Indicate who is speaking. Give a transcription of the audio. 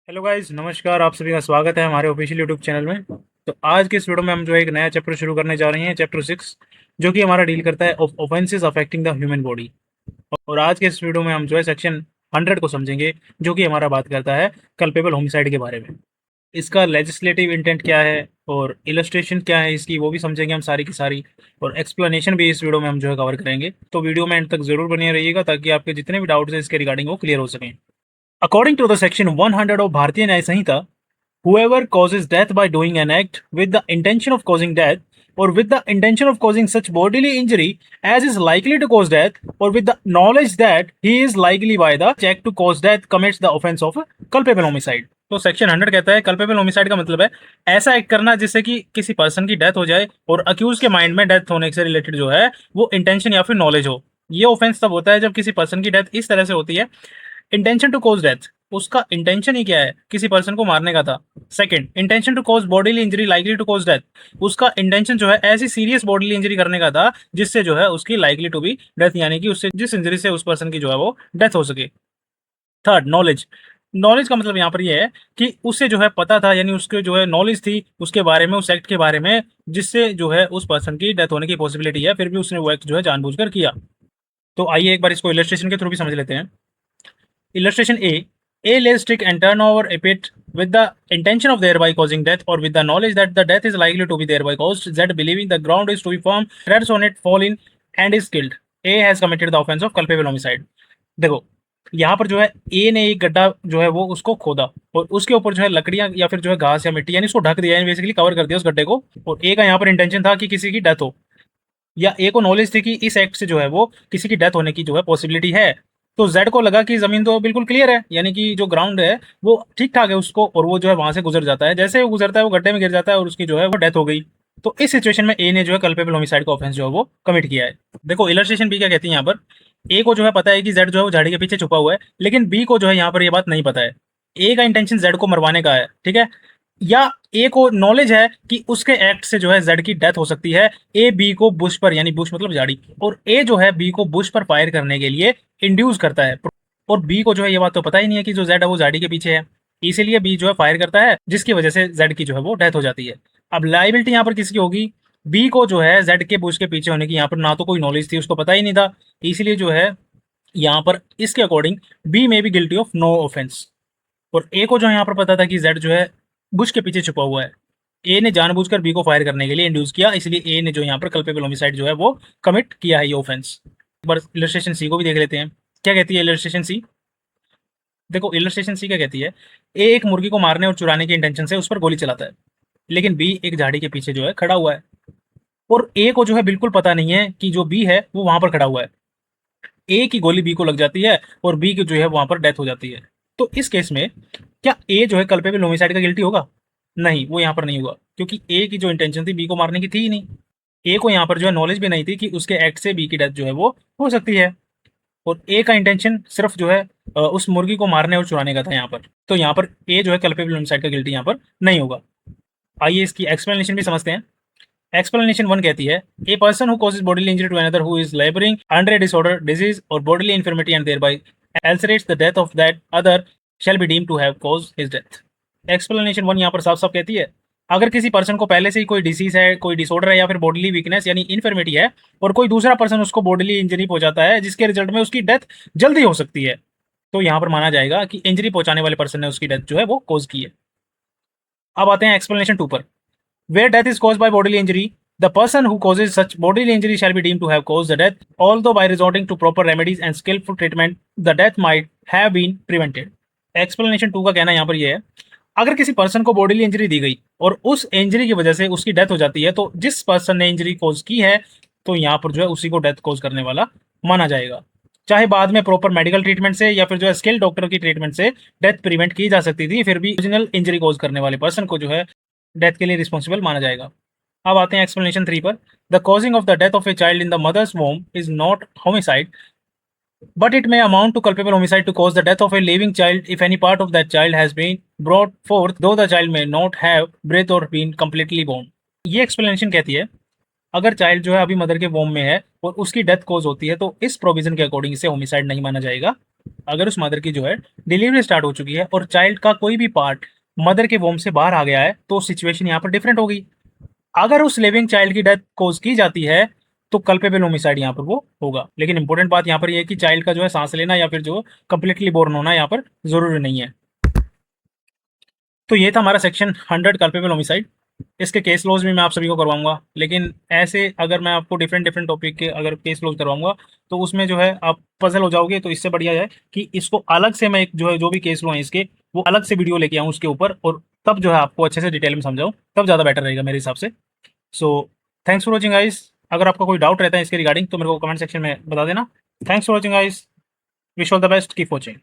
Speaker 1: Hello guys, नमस्कार। आप सभी का स्वागत है हमारे ऑफिशियल यूट्यूब चैनल में। तो आज के इस वीडियो में हम जो है एक नया चैप्टर शुरू करने जा रहे हैं, चैप्टर 6, जो कि हमारा डील करता है offences affecting the human body. और आज के इस वीडियो में हम जो है सेक्शन 100 को समझेंगे, जो कि हमारा बात करता है कल्पेबल होमिसाइड के बारे में। इसका लेजिस्लेटिव इंटेंट क्या है और इलस्ट्रेशन क्या है इसकी, वो भी समझेंगे हम सारी की सारी। और एक्सप्लेनेशन भी इस वीडियो में हम जो है कवर करेंगे। तो वीडियो में एंड तक जरूर बने रहिएगा ताकि आपके जितने भी डाउट्स हैं इसके रिगार्डिंग वो क्लियर हो सकें। According to the section 100 of Bharatiya Nyaya Sanhita, whoever causes death by doing an act with the intention of causing death, or with the intention of causing such bodily injury as is likely to cause death, or with the knowledge that he is likely by the act to cause death, commits the offense of culpable homicide। तो section 100 कहता है culpable homicide का मतलब है ऐसा act करना जिससे कि किसी पर्सन की डेथ हो जाए और अक्यूज के माइंड में डेथ होने से रिलेटेड जो है वो इंटेंशन या फिर नॉलेज हो। ये ऑफेंस तब होता है जब किसी पर्सन की डेथ इस तरह से होती है, इंटेंशन टू कॉज डेथ, उसका इंटेंशन ही क्या है, किसी पर्सन को मारने का था। Second, intention to cause bodily injury likely to cause death, उसका इंटेंशन जो है ऐसी सीरियस बॉडीली इंजरी करने का था जिससे जो है उसकी लाइकली टू बी डेथ, यानी कि उससे जिस इंजरी से उस पर्सन की जो है वो डेथ हो सके। Third, knowledge. नॉलेज का मतलब यहाँ पर ये है कि उसे जो है पता था, यानी उसके जो है नॉलेज थी उसके बारे में, उस एक्ट के बारे में जिससे जो है उस पर्सन की डेथ होने की पॉसिबिलिटी है, फिर भी उसने वो एक्ट जो है जानबूझकर किया। तो आइए एक बार इसको इलस्ट्रेशन के थ्रू भी समझ लेते हैं। Illustration A. A lays stick and turn over a pit with the intention of thereby causing death, or with the knowledge that the death is likely to be thereby caused. Z, believing the ground is to be firm, treads on it, fall in, and is killed. A has committed the offense of culpable homicide. देखो, यहाँ पर जो है ए ने एक गड्ढा जो है वो उसको खोदा और उसके ऊपर जो है लकड़ियां या फिर जो है घास या मिट्टी, यानी उसको ढक दिया, यानी बेसिकली कवर कर दिया उस गड्ढे को। और ए का यहाँ पर इंटेंशन था कि किसी की डेथ हो, या ए को नॉलेज थी कि इस एक्ट से जो है वो किसी की डेथ होने की जो है पॉसिबिलिटी है। तो जेड को लगा कि जमीन तो बिल्कुल क्लियर है, यानी कि जो ग्राउंड है वो ठीक ठाक है उसको, और वो जो है वहां से गुजर जाता है। जैसे वो गुजरता है वो गड्ढे में गिर जाता है और उसकी जो है वो डेथ हो गई। तो इस सिचुएशन में ए ने जो है कल्पेबल होमिसाइड का ऑफेंस जो है वो कमिट किया है। देखो इलस्ट्रेशन बी क्या कहती है यहाँ पर। ए को जो है पता है कि जेड जो है वो झाड़ी के पीछे छुपा हुआ है, लेकिन बी को जो है यहाँ पर ये बात नहीं पता है। ए का इंटेंशन जेड को मरवाने का है, ठीक है, या ए को नॉलेज है कि उसके एक्ट से जो है जेड की डेथ हो सकती है। ए बी को बुश पर, यानी बुश मतलब झाड़ी, और ए जो है बी को बुश पर फायर करने के लिए इंड्यूस करता है। और बी को जो है ये बात तो पता ही नहीं है कि जो जेड है वो झाड़ी के पीछे है, इसीलिए बी जो है फायर करता है, जिसकी वजह से जेड की जो है वो डेथ हो जाती है। अब लाइबिलिटी यहाँ पर किसकी होगी? बी को जो है जेड के बुश के पीछे होने की यहाँ पर ना तो कोई नॉलेज थी, उसको पता ही नहीं था, इसीलिए जो है यहाँ पर इसके अकॉर्डिंग बी में B guilty of no offence. और ए को जो यहाँ पर पता था कि जेड जो है बुश के पीछे छुपा हुआ है, ए ने जानबूझकर बी को फायर करने के लिए इंड्यूस किया, इसलिए ए ने जो यहाँ पर कल्पेबल होमिसाइड जो है वो कमिट किया है ये ऑफेंस। एक बार इलस्ट्रेशन सी को भी देख लेते हैं, क्या कहती है इलस्ट्रेशन सी। देखो इलस्ट्रेशन सी क्या कहती है। ए एक मुर्गी को मारने और चुराने के इंटेंशन से उस पर गोली चलाता है, लेकिन बी एक झाड़ी के पीछे जो है खड़ा हुआ है, और ए को जो है बिल्कुल पता नहीं है कि जो बी है वो वहां पर खड़ा हुआ है। ए की गोली बी को लग जाती है और बी की जो है वहां पर डेथ हो जाती है। तो इस केस में क्या ए जो है कल्पेबल होमिसाइड का गिल्टी होगा? नहीं, वो यहाँ पर नहीं होगा, क्योंकि ए की जो इंटेंशन थी बी को मारने की थी ही नहीं। ए को यहाँ पर जो है नॉलेज भी नहीं थी कि उसके एक्ट से बी की डेथ जो है वो हो सकती है, और ए का इंटेंशन सिर्फ जो है उस मुर्गी को मारने और चुराने का था यहाँ पर। तो यहाँ पर ए जो है कल्पेबल होमिसाइड का गिल्टी यहाँ पर नहीं होगा। आइए इसकी एक्सप्लेनेशन भी समझते हैं। एक्सप्लेनेशन वन कहती है, a person who causes bodily injury to another who is laboring under a disorder, disease or bodily infirmity and thereby ulcerates the death of that other shall be deemed to have caused his death। Explanation one यहाँ पर साफ साफ कहती है, अगर किसी person को पहले से ही कोई डिसीज है, कोई डिसऑर्डर है या फिर बॉडीली वीकनेस यानी इन्फर्मिटी है, और कोई दूसरा पर्सन उसको बॉडीली इंजरी पहुंचाता है जिसके रिजल्ट में उसकी डेथ जल्दी हो सकती है, तो यहाँ पर माना जाएगा कि इंजरी पहुंचाने वाले पर्सन ने उसकी डेथ जो है वो कॉज की है। अब आते हैं एक्सप्लेनेशन टू पर। Where death is caused by bodily injury, the person who causes such bodily injury shall be deemed to have caused the death, although by resorting to proper remedies and skillful treatment, the death might have been prevented। Explanation two का कहना यहाँ पर यह है, अगर किसी person को bodily injury दी गई और उस इंजरी की वजह से उसकी डेथ हो जाती है, तो जिस पर्सन ने इंजरी कॉज की है तो यहाँ पर जो है उसी को डेथ कॉज करने वाला माना जाएगा। चाहे बाद में प्रॉपर मेडिकल ट्रीटमेंट से या फिर जो है स्किल डॉक्टर की ट्रीटमेंट से डेथ प्रिवेंट की जा सकती थी, फिर भी ओरिजिनल इंजरी कॉज करने वाले पर्सन को जो है डेथ के लिए रिस्पॉन्सिबल माना जाएगा। अब आते हैं एक्सप्लेनेशन थ्री पर। The causing of the death of a child in the mother's womb is not homicide, but it may amount to culpable homicide to cause the death of a living child if any part of that child has been brought forth, though the child may not have breath or been completely born। ये explanation कहती है, अगर child जो है अभी mother के वोम में है और उसकी डेथ कॉज होती है तो इस प्रोविजन के अकॉर्डिंग इसे होमिसाइड नहीं माना जाएगा। अगर उस मदर की जो है डिलीवरी स्टार्ट हो चुकी है और चाइल्ड का कोई भी पार्ट मदर के वोम से बाहर आ गया है, तो सिचुएशन यहाँ पर डिफरेंट होगी। अगर उस लिविंग चाइल्ड की डेथ कोज की जाती है तो कल्पेबल होमिसाइड यहाँ पर वो होगा। लेकिन इंपॉर्टेंट बात यहाँ पर ये है कि चाइल्ड का जो है सांस लेना या फिर जो कंप्लीटली बोर्न होना यहाँ पर जरूरी नहीं है। तो ये था हमारा सेक्शन 100 कल्पेबल होमिसाइड। इसके केस लॉज भी मैं आप सभी को करवाऊंगा, लेकिन ऐसे अगर मैं आपको डिफरेंट डिफरेंट टॉपिक के अगर केस लॉज करवाऊंगा तो उसमें जो है आप पजल हो जाओगे। तो इससे बढ़िया है कि इसको अलग से मैं एक जो है जो भी केस लॉ है इसके वो अलग से वीडियो लेके आऊँ उसके ऊपर, और तब जो है आपको अच्छे से डिटेल में समझाऊँ, तब ज़्यादा बेटर रहेगा मेरे हिसाब से। So thanks for watching guys. अगर आपका कोई डाउट रहता है इसके रिगार्डिंग तो मेरे को कमेंट सेक्शन में बता देना। Thanks for watching guys. Wish all the best, keep watching.